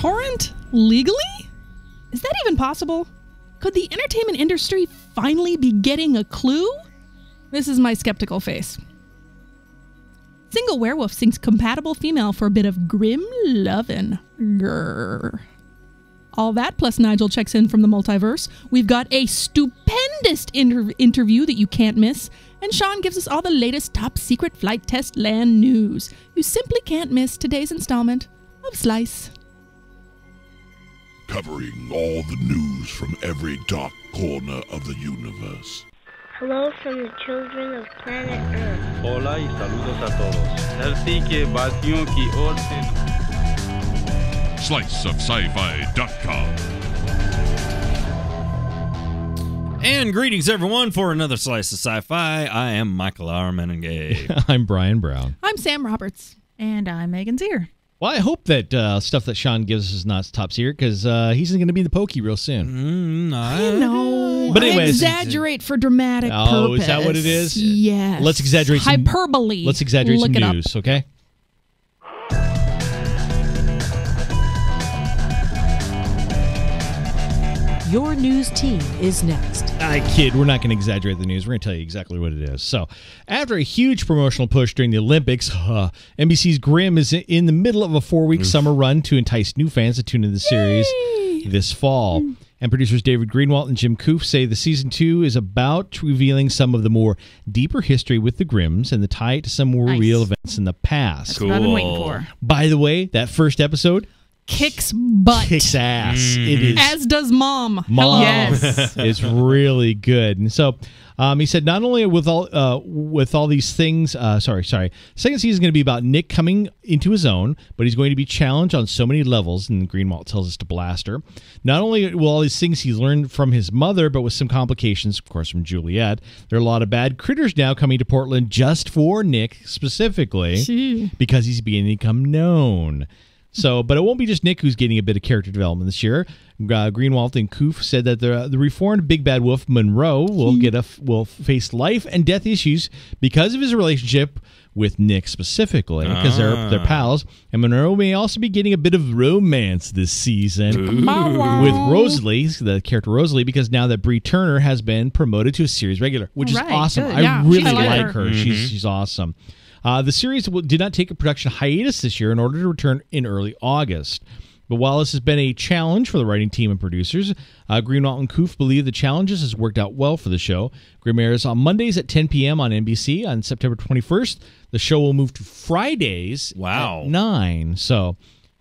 BitTorrent legally? Is that even possible? Could the entertainment industry finally be getting a clue? This is my skeptical face. Single werewolf sinks compatible female for a bit of grim lovin'. Grrr. All that, plus Nigel checks in from the multiverse. We've got a stupendous interview that you can't miss. And Sean gives us all the latest top secret flight test land news. You simply can't miss today's installment of Slice. Covering all the news from every dark corner of the universe. Hello from the children of planet Earth. Hola y saludos a todos. Merci que bâtion qui orden. Sliceofsci-fi.com. And greetings, everyone, for another Slice of Sci-Fi. I am Michael Armenengay. I'm Brian Brown. I'm Sam Roberts. And I'm Megan Zier. Well, I hope that stuff that Sean gives us is not top secret, because he's going to be the Pokey real soon. I know. But anyways, exaggerate for dramatic purpose. Oh, is that what it is? Yes. Let's exaggerate some hyperbole. Let's exaggerate Look some it news, okay? Your news team is next. I kid, we're not going to exaggerate the news. We're going to tell you exactly what it is. So, after a huge promotional push during the Olympics, NBC's Grimm is in the middle of a 4-week summer run to entice new fans to tune into the series this fall. And producers David Greenwalt and Jim Koof say the season 2 is about revealing some of the more deeper history with the Grimms and the tie it to some more real events in the past. That's what I've been waiting for. By the way, that first episode kicks butt. Kicks ass. It is. As does Mom. Mom. Yes. It's really good. And so he said not only with all these things, second season is going to be about Nick coming into his own, but he's going to be challenged on so many levels, and Greenwald tells us to blast her. Not only will all these things he's learned from his mother, but with some complications, of course, from Juliet. There are a lot of bad critters now coming to Portland just for Nick specifically, because he's beginning to become known. So, but it won't be just Nick who's getting a bit of character development this year. Greenwald and Koof said that the reformed big bad wolf Monroe will face life and death issues because of his relationship with Nick specifically, because they're pals. And Monroe may also be getting a bit of romance this season with Rosalie, the character Rosalie, because now that Bree Turner has been promoted to a series regular, which is awesome. Good. I really I like her. She's awesome. The series did not take a production hiatus this year in order to return in early August. But while this has been a challenge for the writing team and producers, Greenwald and Koof believe the challenges has worked out well for the show. Grimm airs on Mondays at 10 p.m. on NBC. On September 21st, the show will move to Fridays at 9. So,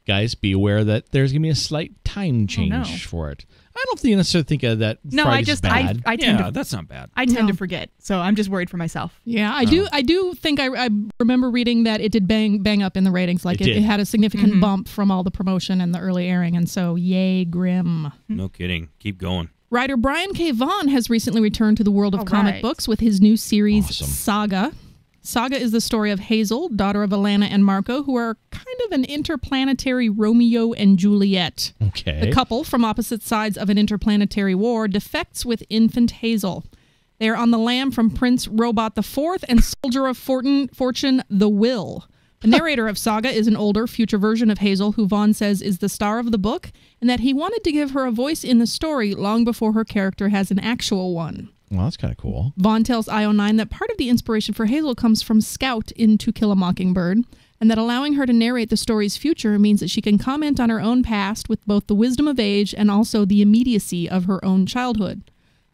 guys, be aware that there's going to be a slight time change for it. I don't necessarily think that Friday's is bad. I tend to, that's not bad. I tend to forget, so I'm just worried for myself. Yeah, I do think I remember reading that it did bang up in the ratings. Like it had a significant bump from all the promotion and the early airing, and so yay, Grimm. No kidding. Keep going. Writer Brian K. Vaughan has recently returned to the world of comic books with his new series, Saga. Saga is the story of Hazel, daughter of Alana and Marco, who are kind of an interplanetary Romeo and Juliet. Okay. The couple, from opposite sides of an interplanetary war, defects with infant Hazel. They are on the lam from Prince Robot IV and Soldier of Fortune, the Will. The narrator of Saga is an older, future version of Hazel, who Vaughn says is the star of the book, and that he wanted to give her a voice in the story long before her character has an actual one. Well, that's kind of cool. Vaughn tells IO9 that part of the inspiration for Hazel comes from Scout in To Kill a Mockingbird, and that allowing her to narrate the story's future means that she can comment on her own past with both the wisdom of age and also the immediacy of her own childhood.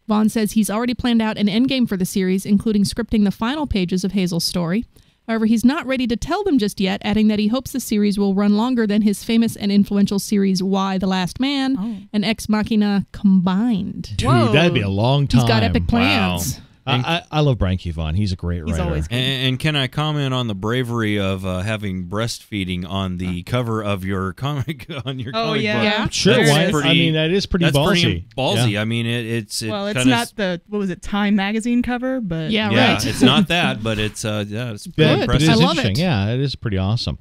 Vaughn says he's already planned out an endgame for the series, including scripting the final pages of Hazel's story. However, he's not ready to tell them just yet, adding that he hopes the series will run longer than his famous and influential series Y, The Last Man, and Ex Machina combined. Dude, that'd be a long time. He's got epic plans. Wow. I love Brian K. Vaughan. He's a great writer. He's always good. And can I comment on the bravery of having breastfeeding on the cover of your comic comic book? Yeah. Sure. That is pretty ballsy. Pretty ballsy. Yeah. I mean, it's not the Time magazine cover, but right. It's not that, but it's good. impressive. It is I love interesting. it. Yeah, it is pretty awesome.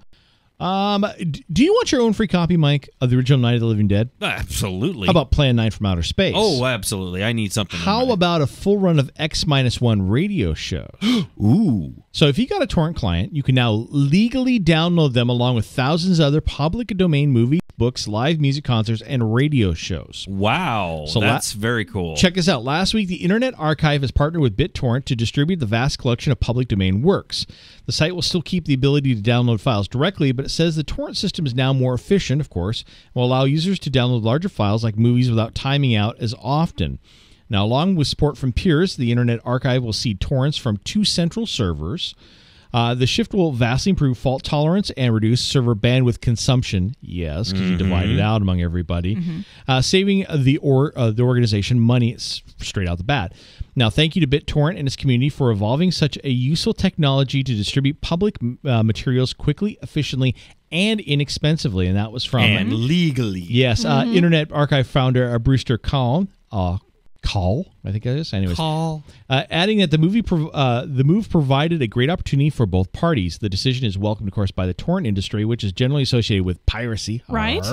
Do you want your own free copy, Mike, of the original Night of the Living Dead? Absolutely. How about Plan 9 from Outer Space? Oh, absolutely. I need something. How about a full run of X-1 radio shows? Ooh. So if you got a torrent client, you can now legally download them along with thousands of other public domain movies, books, live music concerts, and radio shows. Wow. So that's very cool. Check this out. Last week, the Internet Archive has partnered with BitTorrent to distribute the vast collection of public domain works. The site will still keep the ability to download files directly, but it says the torrent system is now more efficient, of course, and will allow users to download larger files like movies without timing out as often. Now, along with support from peers, the Internet Archive will seed torrents from 2 central servers. The shift will vastly improve fault tolerance and reduce server bandwidth consumption. Yes, because you divide it out among everybody, saving the organization money straight out the bat. Now, thank you to BitTorrent and its community for evolving such a useful technology to distribute public materials quickly, efficiently, and inexpensively. And that was from and legally. Yes, Internet Archive founder Brewster Call, I think it is. Anyways, adding that the move provided a great opportunity for both parties. The decision is welcomed, of course, by the torrent industry, which is generally associated with piracy. Right.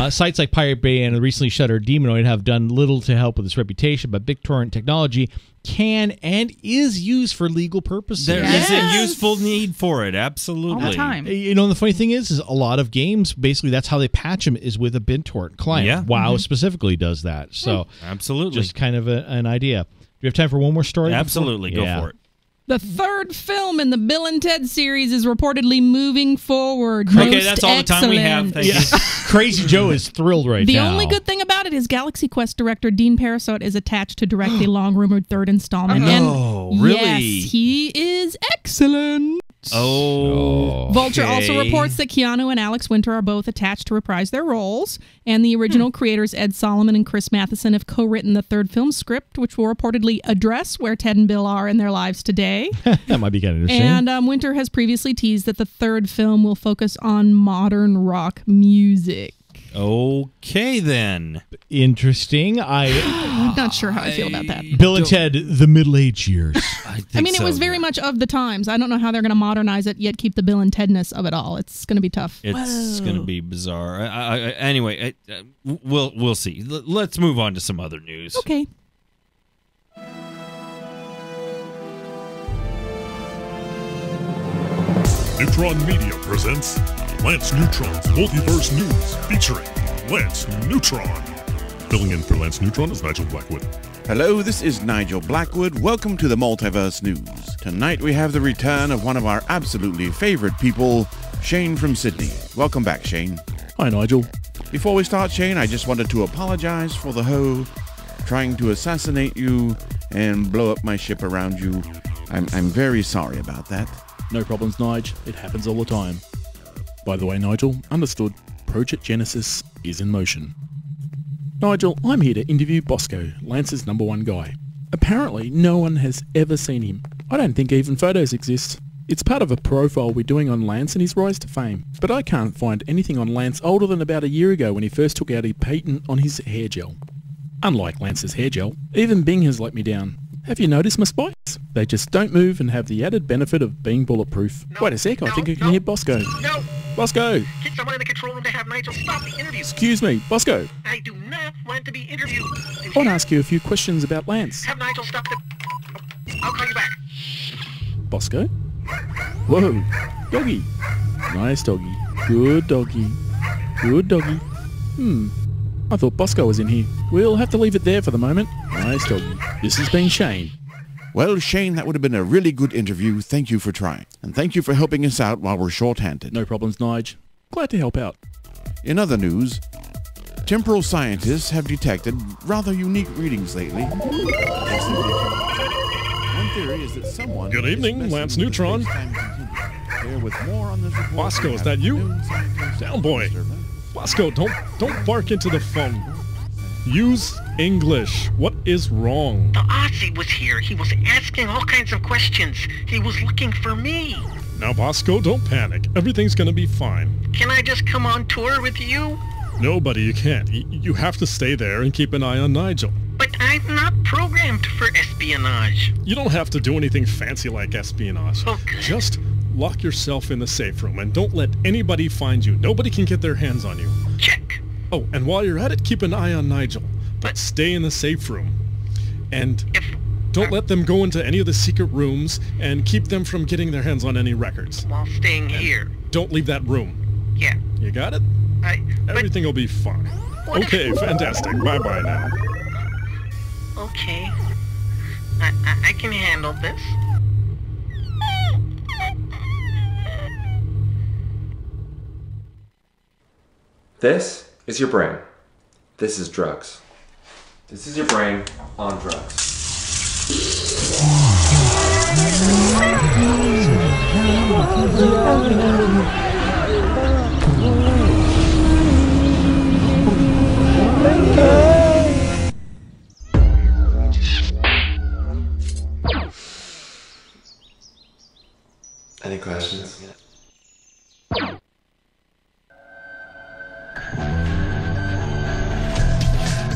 Sites like Pirate Bay and the recently shuttered Demonoid have done little to help with its reputation, but BitTorrent technology can and is used for legal purposes. There is a useful need for it, absolutely. All the time. You know, the funny thing is a lot of games, basically, that's how they patch them is with a BitTorrent client. Yeah. WoW specifically does that. So absolutely. Just kind of an idea. Do you have time for one more story? Absolutely. Go for it. The third film in the Bill and Ted series is reportedly moving forward. Okay, that's all the time we have. Thank you. Crazy Joe is thrilled right The now. only good thing about it is Galaxy Quest director Dean Parisot is attached to direct the long-rumored third installment. Oh, and really? Yes, he is excellent. Oh. Vulture also reports that Keanu and Alex Winter are both attached to reprise their roles, and the original creators Ed Solomon and Chris Matheson have co-written the third film script, which will reportedly address where Ted and Bill are in their lives today. That might be kind of interesting. And Winter has previously teased that the third film will focus on modern rock music. Okay, then. Interesting. I'm not sure how I feel about that. Bill and Ted, the middle-age years. I mean, it was very much of the times. I don't know how they're going to modernize it, yet keep the Bill and Tedness of it all. It's going to be tough. It's going to be bizarre. Anyway, we'll see. Let's move on to some other news. Okay. Neutron Media presents Lance Neutron's Multiverse News featuring Lance Neutron. Filling in for Lance Neutron is Nigel Blackwood. Hello, this is Nigel Blackwood. Welcome to the Multiverse News. Tonight we have the return of one of our absolutely favorite people, Shane from Sydney. Welcome back, Shane. Hi, Nigel. Before we start, Shane, I just wanted to apologize for the hoe trying to assassinate you and blow up my ship around you. I'm very sorry about that. No problems, Nige. It happens all the time. By the way, Nigel, understood. Project Genesis is in motion. Nigel, I'm here to interview Bosco, Lance's #1 guy. Apparently, no one has ever seen him. I don't think even photos exist. It's part of a profile we're doing on Lance and his rise to fame. But I can't find anything on Lance older than about a year ago when he first took out a patent on his hair gel. Unlike Lance's hair gel, even Bing has let me down. Have you noticed my spikes? They just don't move and have the added benefit of being bulletproof. Wait a sec, I think I can hear Bosco. No! Bosco! Get someone in the control room to have Nigel stop the interview. Excuse me, Bosco. I do not want to be interviewed. I want to ask you a few questions about Lance. Have Nigel stop the... I'll call you back. Bosco? Whoa. Doggy. Nice doggy. Good doggy. Good doggy. I thought Bosco was in here. We'll have to leave it there for the moment. Nice doggy. This has been Shane. Well, Shane, that would have been a really good interview. Thank you for trying. And thank you for helping us out while we're short-handed. No problems, Nige. Glad to help out. In other news, temporal scientists have detected rather unique readings lately. One theory is that someone... Good evening, Lance Neutron. Bosco, is that you? Down, boy. Bosco, don't bark into the phone. Use English. What is wrong? The Aussie was here. He was asking all kinds of questions. He was looking for me. Now, Bosco, don't panic. Everything's gonna be fine. Can I just come on tour with you? No, buddy, you can't. You have to stay there and keep an eye on Nigel. But I'm not programmed for espionage. You don't have to do anything fancy like espionage. Oh, good. Just lock yourself in the safe room and don't let anybody find you. Nobody can get their hands on you. Check. Oh, and while you're at it, keep an eye on Nigel. But stay in the safe room. And don't let them go into any of the secret rooms and keep them from getting their hands on any records. While staying here. Don't leave that room. Yeah. You got it? Everything will be fine. Okay, fantastic. Bye-bye now. Okay. I can handle this. This is your brain. This is drugs. This is your brain on drugs. Any questions?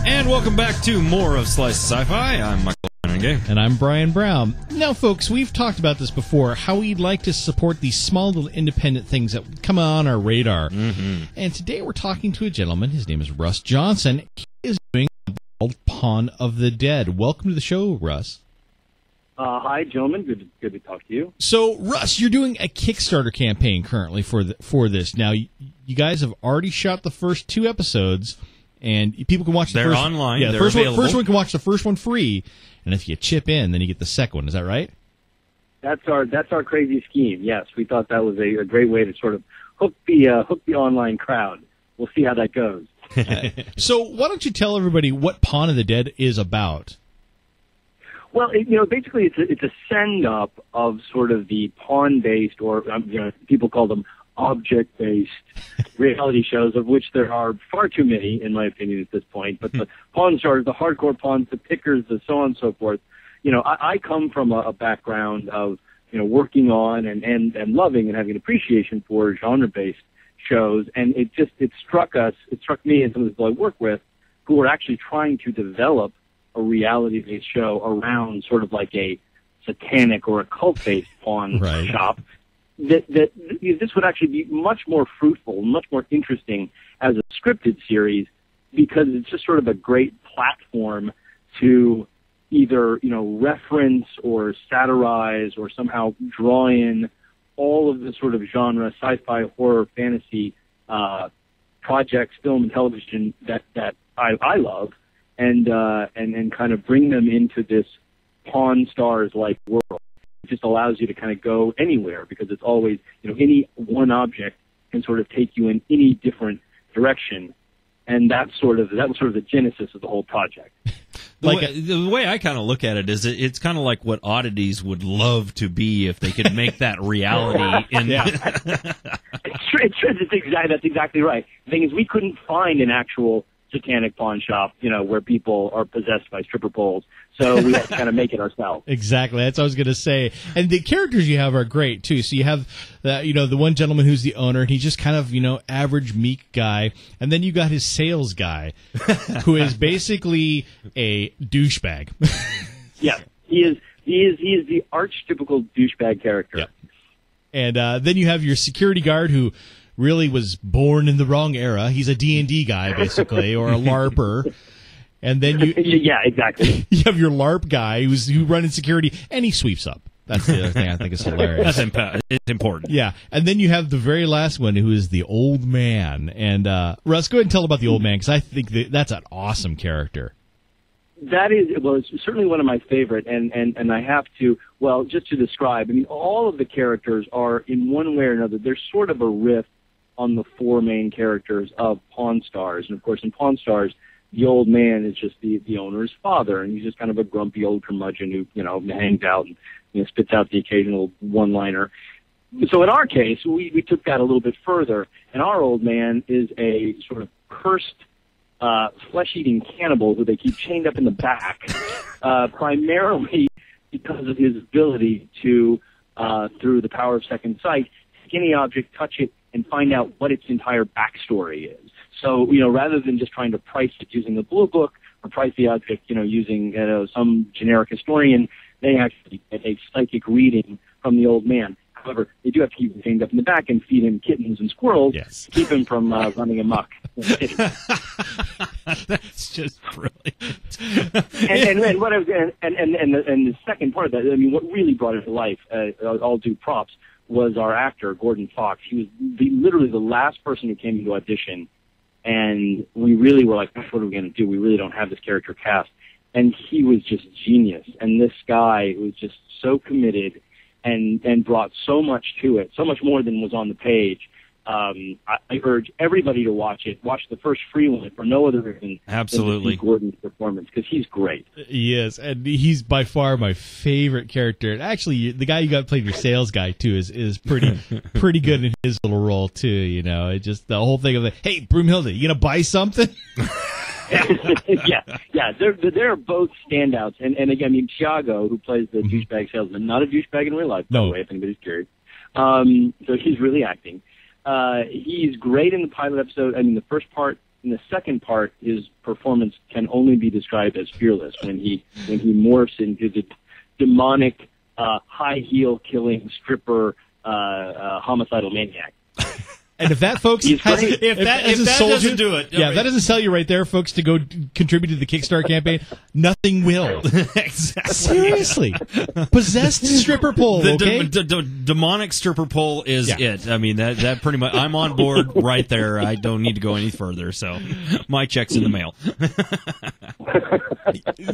And welcome back to more of Slice of Sci-Fi. I'm Michael Renegade. And I'm Brian Brown. Now, folks, we've talked about this before, how we'd like to support these small little independent things that come on our radar. Mm-hmm. And today we're talking to a gentleman. His name is Russ Johnson. He is doing a book called Pawn of the Dead. Welcome to the show, Russ. Hi, gentlemen. Good to talk to you. So, Russ, you're doing a Kickstarter campaign currently for this. Now, you guys have already shot the first 2 episodes, and people can watch the They're first online. Yeah, They're first available. one can watch the first one free, and if you chip in, then you get the second one. Is that right? That's our crazy scheme. Yes, we thought that was a great way to sort of hook the online crowd. We'll see how that goes. So, why don't you tell everybody what Pawn of the Dead is about? Well, basically, it's a send up of sort of the pawn-based, or people call them object-based reality shows, of which there are far too many, in my opinion, at this point. But the Pawn Stars, the hardcore pawns, the pickers, the so on and so forth. I come from a background of working on and loving and having an appreciation for genre-based shows, and it struck me and some of the people I work with who are actually trying to develop a reality-based show around sort of like a satanic or occult-based pawn shop, that this would actually be much more fruitful, much more interesting as a scripted series, because it's just sort of a great platform to either reference or satirize or somehow draw in all of the sort of genre, sci-fi, horror, fantasy projects, film and television that I love. And kind of bring them into this Pawn Stars-like world. It just allows you to kind of go anywhere, because it's always, any one object can sort of take you in any different direction. And that was sort of the genesis of the whole project. The way I kind of look at it is it's kind of like what Oddities would love to be if they could make that reality. That's exactly right. The thing is, we couldn't find an actual satanic pawn shop, where people are possessed by stripper poles. So we had to kind of make it ourselves. Exactly. That's what I was going to say. And the characters you have are great, too. So you have, the one gentleman who's the owner, and he's just kind of, average, meek guy. And then you got his sales guy, who is basically a douchebag. Yeah, he is the archetypical douchebag character. Yeah. And then you have your security guard, who really was born in the wrong era. He's a D&D guy, basically, or a LARPer. And then yeah, exactly. You have your LARP guy who runs security, and he sweeps up. That's the other thing I think is hilarious. It's important. Yeah. And then you have the very last one, who is the old man. And Russ, go ahead and tell about the old man, because I think that's an awesome character. That is, it's certainly one of my favorite, and I have to, just to describe, all of the characters are, in one way or another, they're sort of a riff on the 4 main characters of Pawn Stars. And of course, in Pawn Stars, the old man is just the owner's father, and he's just kind of a grumpy old curmudgeon who, hangs out and spits out the occasional one-liner. So in our case, we took that a little bit further, and our old man is a sort of cursed flesh-eating cannibal who they keep chained up in the back, primarily because of his ability to, through the power of second sight, take any object, touch it, and find out what its entire backstory is. So, rather than just trying to price it using the blue book or price the object, using some generic historian, they actually get a psychic reading from the old man. However, they do have to keep him chained up in the back and feed him kittens and squirrels to keep him from running amok. That's just brilliant. and what I was and the second part of that, I mean, what really brought it to life, all due props, was our actor Gordon Fox. He was literally the last person who came into audition, and we really were like, what are we going to do? We really don't have this character cast. And he was just genius. And this guy was just so committed and brought so much to it, so much more than was on the page. I urge everybody to watch it. Watch the first free one for no other reason Absolutely. than to see Gordon's performance, because he's great. Yes, and he's by far my favorite character. And actually, the guy you got played your sales guy too is pretty good in his little role too. You know, it just the whole thing of hey, Broomhilda, you gonna buy something? yeah, they're both standouts. And again, I mean, Thiago, who plays the douchebag salesman, not a douchebag in real life, by the way, if anybody's curious. So he's really acting. He's great in the pilot episode. I mean, the first part. In the second part, his performance can only be described as fearless when he morphs into the demonic, high heel killing stripper, homicidal maniac. And if that, folks, if that doesn't do it, if that doesn't sell you right there, folks, to go contribute to the Kickstarter campaign, nothing will. Exactly. Seriously. Possessed stripper pole, the demonic stripper pole is it. I mean, that pretty much, I'm on board right there. I don't need to go any further, so my check's in the mail.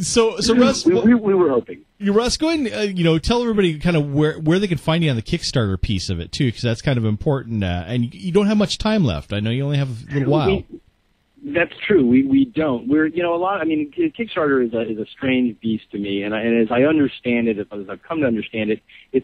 So Russ, we were hoping. Russ, go ahead and tell everybody kind of where they can find you on the Kickstarter piece of it too, because that's kind of important. And you don't have much time left. I know you only have a little while. That's true. We don't. We're a lot. I mean, Kickstarter is a strange beast to me, and as I understand it, as I've come to understand it, it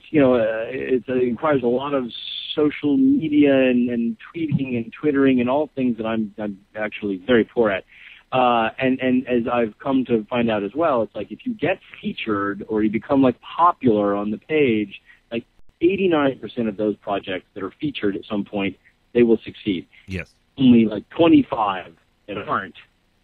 requires a lot of social media and tweeting and twittering and all things that I'm actually very poor at. And as I've come to find out as well, it's like if you get featured or you become like popular on the page, like 89% of those projects that are featured at some point, they will succeed. Yes. Only like 25 that aren't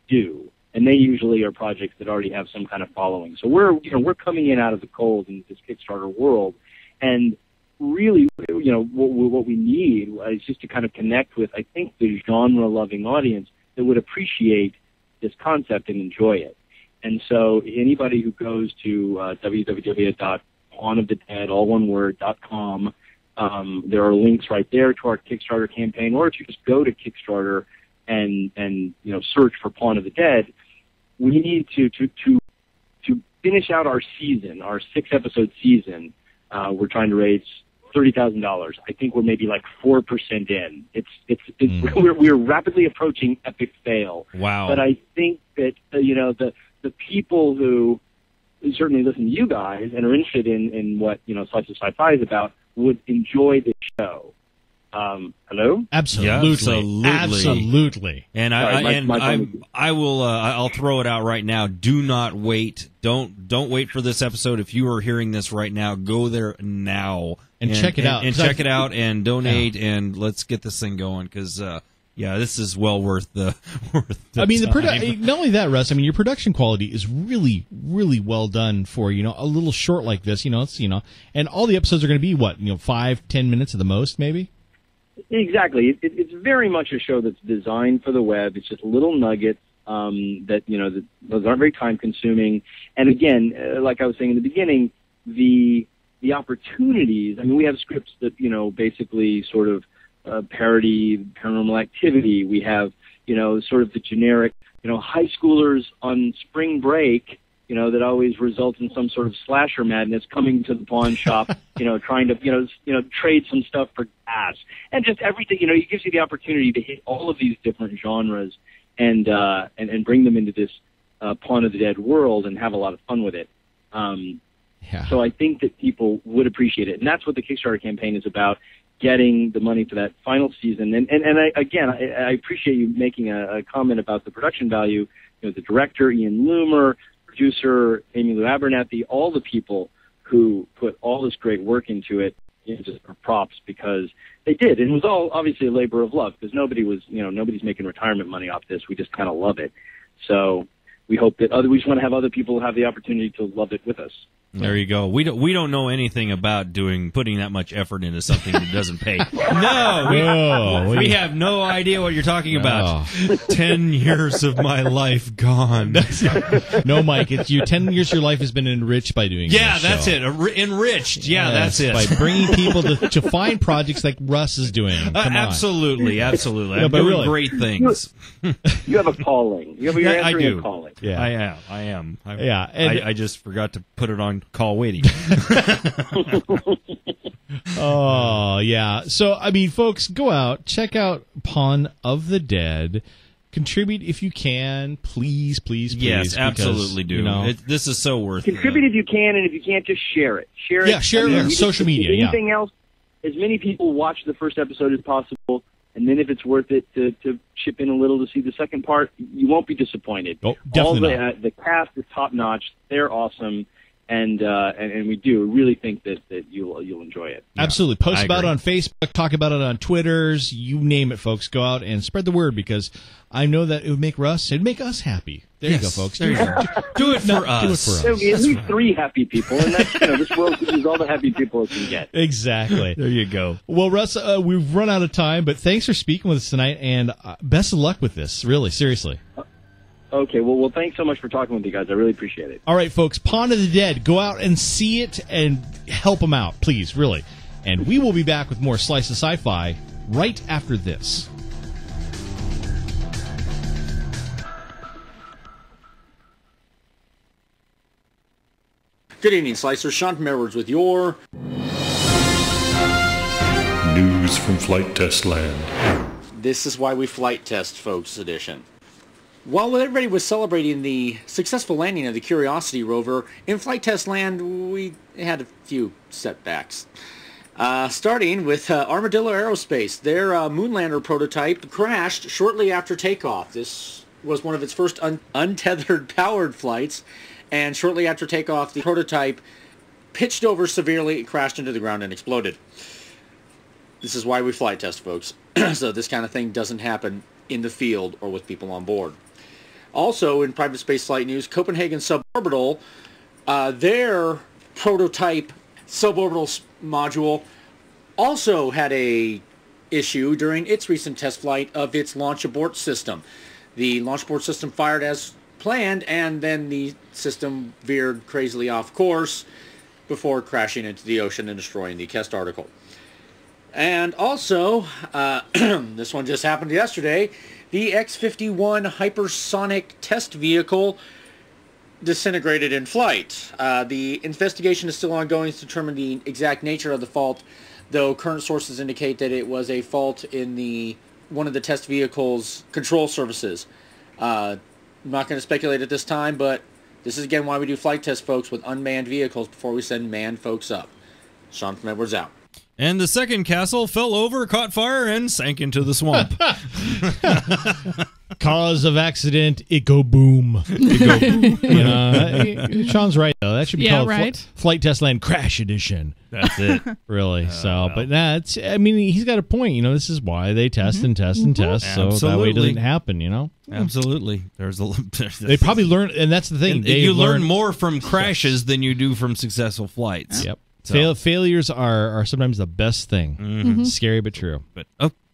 do, and they usually are projects that already have some kind of following. So we're coming in out of the cold in this Kickstarter world, and really, what we need is just to kind of connect with, I think, the genre-loving audience that would appreciate this concept and enjoy it. And so anybody who goes to www.pawnofthedead, all one word, .com, there are links right there to our Kickstarter campaign, or if you just go to Kickstarter and search for Pawn of the Dead, we need to finish out our season, our 6-episode season. We're trying to raise $30,000. I think we're maybe like 4% in. We're rapidly approaching epic fail. Wow! But I think that the people who certainly listen to you guys and are interested in what Slice of Sci-Fi is about would enjoy the show. Hello? Absolutely. And I will. I'll throw it out right now. Do not wait. Don't wait for this episode. If you are hearing this right now, go there now and check it out. And check it out and donate and let's get this thing going because. This is well worth the I mean, time. Not only that, Russ. I mean, your production quality is really, really well done for a little short like this. It's and all the episodes are going to be 5-10 minutes at the most, maybe. Exactly. It's very much a show that's designed for the web. It's just little nuggets that those aren't very time consuming. And again, like I was saying in the beginning, the opportunities. I mean, we have scripts that basically sort of. Parody Paranormal Activity. We have, sort of the generic, high schoolers on spring break, that always results in some sort of slasher madness coming to the pawn shop, trying to, trade some stuff for gas. And just everything, it gives you the opportunity to hit all of these different genres and bring them into this Pawn of the Dead world and have a lot of fun with it. So I think that people would appreciate it. And that's what the Kickstarter campaign is about. Getting the money for that final season. And I appreciate you making a comment about the production value. The director, Ian Loomer, producer, Amy Lou Abernathy, all the people who put all this great work into it, just for props because they did. And it was all obviously a labor of love because nobody's making retirement money off this. We just kind of love it. So we hope that we just want to have other people have the opportunity to love it with us. There you go. We don't know anything about putting that much effort into something that doesn't pay. No, we have no idea what you're talking about. 10 years of my life gone. No, Mike, it's 10 years of your life has been enriched by doing Yeah, this that's show. it. Enriched. Yeah, Yes, that's it. By bringing people to find projects like Russ is doing. Come on. Absolutely. No, I'm but doing really. great things. You have a calling. You're I answering do. a calling. Yeah. I am. Yeah, and- I just forgot to put it on call waiting. Oh, yeah. So, I mean, folks, go out, check out Pawn of the Dead. Contribute if you can. Please, please, please. Yes, absolutely because, do. You know, This is so worth it. Contribute if you can, and if you can't, just share it. Share it. Yeah, share it on social media, If yeah. anything else, as many people watch the first episode as possible, and then if it's worth it to chip in a little to see the second part, you won't be disappointed. Oh, definitely All the cast is top notch. They're awesome. And we do really think that you'll enjoy it. Absolutely. Post I about it agree. on Facebook, talk about it on Twitters, you name it, folks. Go out and spread the word because I know that it would make us happy. There you go, folks. There you go. Do it for us. Do it for us. There'll be at least 3 happy people, and that's, this world is all the happy people it can get. Exactly. There you go. Well, Russ, we've run out of time, but thanks for speaking with us tonight, and best of luck with this, really, seriously. Okay, well, thanks so much for talking with you guys. I really appreciate it. All right, folks, Pawn of the Dead. Go out and see it and help them out, please, really. And we will be back with more Slice of Sci-Fi right after this. Good evening, Slicers. Sean from Edwards with your News from Flight Test Land. This is Why We Flight Test, folks, edition. While everybody was celebrating the successful landing of the Curiosity rover, in Flight Test Land, we had a few setbacks. Starting with Armadillo Aerospace. Their Moonlander prototype crashed shortly after takeoff. This was one of its first untethered powered flights, and shortly after takeoff, the prototype pitched over severely, crashed into the ground, and exploded. This is why we flight test, folks. So this kind of thing doesn't happen in the field or with people on board. Also, in private space flight news, Copenhagen Suborbital, their prototype suborbital module also had a issue during its recent test flight of its launch abort system. The launch abort system fired as planned, and then the system veered crazily off course before crashing into the ocean and destroying the Kest article. And also, this one just happened yesterday, the X-51 hypersonic test vehicle disintegrated in flight. The investigation is still ongoing to determine the exact nature of the fault, though current sources indicate that it was a fault in one of the test vehicle's control surfaces. I'm not going to speculate at this time, but this is again why we do flight tests, folks, with unmanned vehicles before we send manned folks up. Sean from Edwards out. And the second castle fell over, caught fire, and sank into the swamp. Cause of accident, it go boom. It go boom. You know, Sean's right, though. That should be called Flight Test Land Crash Edition. That's it. Really. But that's, I mean, he's got a point. You know, this is why they test and test and test, so that way it doesn't happen, you know? Absolutely. They probably learn, and that's the thing. You learn more from crashes than you do from successful flights. Yep. Failures are sometimes the best thing. Scary but true. But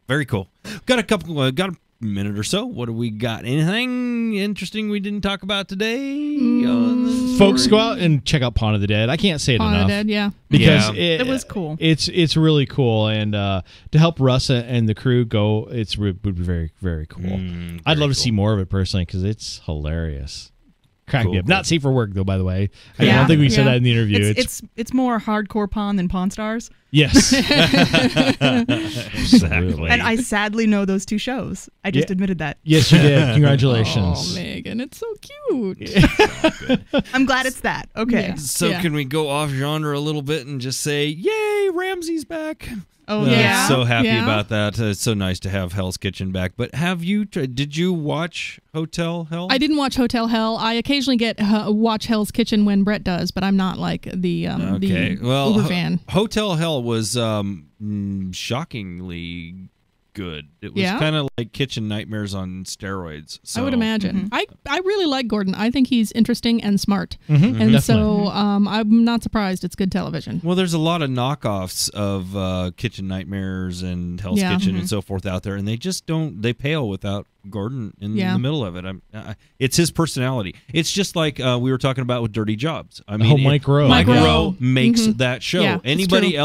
very cool. Got a minute or so. What do we got? Anything interesting we didn't talk about today? Folks, go out and check out Pawn of the Dead. I can't say it Pawn enough. of the Dead, yeah. Because it was cool. It's really cool, and to help Russ and the crew go, would be very, very cool. I'd love to see more of it personally because it's hilarious. Crack me up. Not safe for work though, by the way. I don't think we said that in the interview. It's more hardcore Pawn than Pawn Stars. Yes. Exactly. And I sadly know those two shows. I just admitted that. Yes, you did. Congratulations. Oh, Megan, it's so cute. I'm glad it's that. Okay. Yeah. So can we go off genre a little bit and just say, yay, Ramsey's back? Oh, yeah. So happy about that. It's so nice to have Hell's Kitchen back. But did you watch Hotel Hell? I didn't watch Hotel Hell. I occasionally watch Hell's Kitchen when Brett does, but I'm not like the Uber fan. Hotel Hell was shockingly good. It was Yeah? kind of like Kitchen Nightmares on steroids. So. I would imagine. I really like Gordon. I think he's interesting and smart. Mhm, and definitely. so I'm not surprised it's good television. Well, there's a lot of knockoffs of Kitchen Nightmares and Hell's Yeah. Kitchen and so forth out there, and they just don't. They pale without Gordon in Yeah. the middle of it. It's his personality. It's just like we were talking about with Dirty Jobs. I mean, Mike Rowe. Mike Yeah. Rowe makes Mhm. that show. Yeah, it's anybody true.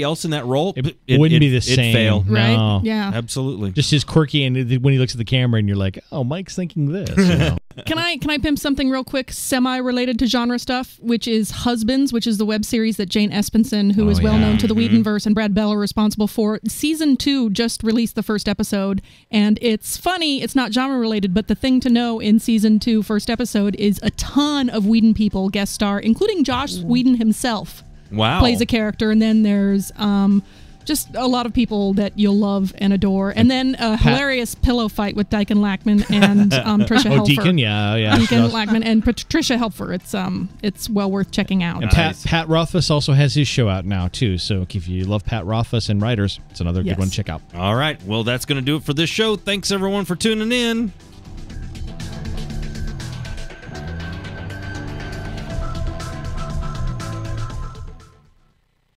else in that role, It wouldn't be the same. It'd fail. Right? No. Yeah. Absolutely. Just his quirky, and when he looks at the camera, and you're like, "Oh, Mike's thinking this." You know? Can I pimp something real quick, semi-related to genre stuff, which is Husbands, which is the web series that Jane Espenson, who is well known to the Whedonverse, and Brad Bell are responsible for. Season 2 just released the first episode, and it's funny. It's not genre-related, but the thing to know in Season 2 first episode is a ton of Whedon people guest star, including Josh Whedon himself. Wow. Plays a character, and then there's just a lot of people that you'll love and adore. And then a hilarious pillow fight with Deacon Lackman and Tricia Helfer. Deacon, yeah. Deacon Lackman and Patricia Helfer. It's well worth checking out. And Pat Rothfuss also has his show out now, too. So if you love Pat Rothfuss and writers, it's another good one to check out. All right. Well, that's going to do it for this show. Thanks, everyone, for tuning in.